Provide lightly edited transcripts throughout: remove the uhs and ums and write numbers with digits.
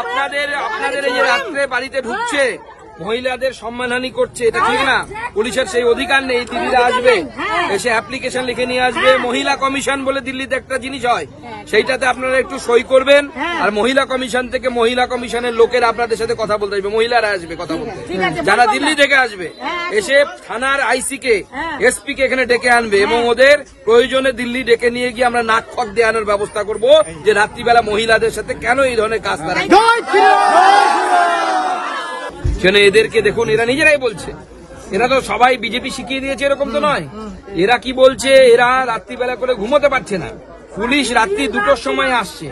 আপনাদের এই যে রাত্রে বাড়িতে ঢুকছে, মহিলাদের সম্মানহানি করছে, এটা ঠিক না। পুলিশের সেই অধিকার নেই। দিল্লিতে আসবে, এসে অ্যাপ্লিকেশন লিখে নিয়ে আসবে। মহিলা কমিশন বলে দিল্লিতে একটা জিনিস হয়, সেইটাতে আপনারা একটু সই করবেন। আর মহিলা কমিশন থেকে মহিলা কমিশনের লোকেরা আপনাদের সাথে কথা বলতে আসবে, মহিলারা আসবে কথা বলতে। যারা দিল্লি থেকে আসবে, এসে থানার আইসি কে, এসপি কে এখানে ডেকে আনবে এবং ওদের প্রয়োজনে দিল্লি ডেকে নিয়ে গিয়ে আমরা নাক খক দেওয়ানোর ব্যবস্থা করব যে রাত্রিবেলা মহিলাদের সাথে কেন এই ধরনের কাজ তারা। কেন এদেরকে দেখুন, এরা নিজেরাই বলছে, এরা তো সবাই বিজেপি শিখিয়ে দিয়েছে এরকম তো নয়। এরা কি বলছে, এরা রাত্রিবেলা করে ঘুমোতে পারছে না। পুলিশ রাত্রি 2টোর সময় আসছে,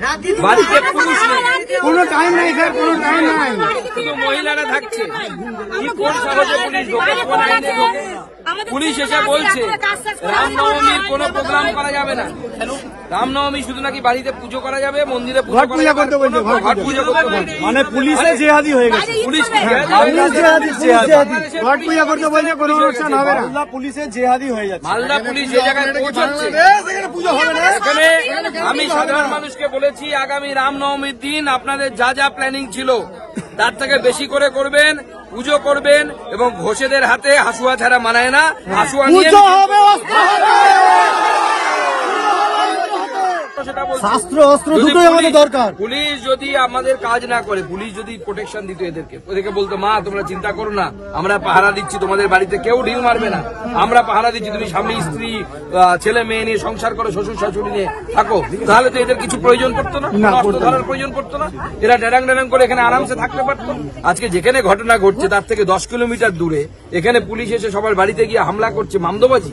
বাড়িতে পুলিশ নেই, কোনো টাইম নেই স্যার, কোনো টাইম নাই, শুধু মহিলারা থাকছে। কি কোন সাহসে পুলিশ ঢোকে, কোন আইনে ঢোকে? পুলিশ এসে বলছে রামনবমীর কোনো প্রোগ্রাম করা যাবে না। রামনবমী শুধু নাকি বাড়িতে পুজো করা যাবে, মন্দিরে ঘট পূজা করতে বলছে, ঘট পূজা করতে বলছে। মানে পুলিশে জেহাদি হয়ে গেছে, পুলিশ ঘট পূজা করতে বলছে, কোনো অনুষ্ঠান হবে না। মালদা পুলিশে জেহাদি হয়ে যাচ্ছে, মালদা পুলিশ যে জায়গায় পৌঁছাচ্ছে পুজো হবে না। এখানে আমি সাধারণ মানুষকে বলেছি, আগামী রামনবমীর দিন আপনাদের যা যা প্ল্যানিং ছিল তার থেকে বেশি করে করবেন, পুজো করবেন এবং ঘোষেদের হাতে হাসুয়া ছাড়া মানায় না। হাসুয়া নিয়ে শাস্ত্র অস্ত্র দুটোই আমাদের দরকার। পুলিশ যদি আমাদের কাজ না করে, পুলিশ যদি প্রোটেকশন দিত এদেরকে বলতো, মা তোমরা চিন্তা করো না, আমরা পাহারা দিচ্ছি, তোমাদের বাড়িতে কেউ ঢিল মারবে না, আমরা পাহারা দিচ্ছি, তুমি স্বামী স্ত্রী ছেলে মেয়ে নিয়ে সংসার করো, শ্বশুর শাশুড়ি নিয়ে থাকো, তাহলে তো এদের কিছু প্রয়োজন পড়তো না, অস্ত্র ধরার প্রয়োজন পড়তো না। এরা ড্যাডাং ড্যাডাং করে এখানে আরামসে থাকতে পারতো। আজকে যেখানে ঘটনা ঘটছে তার থেকে 10 কিলোমিটার দূরে এখানে পুলিশ এসে সবার বাড়িতে গিয়ে হামলা করছে, মামদোবাজি।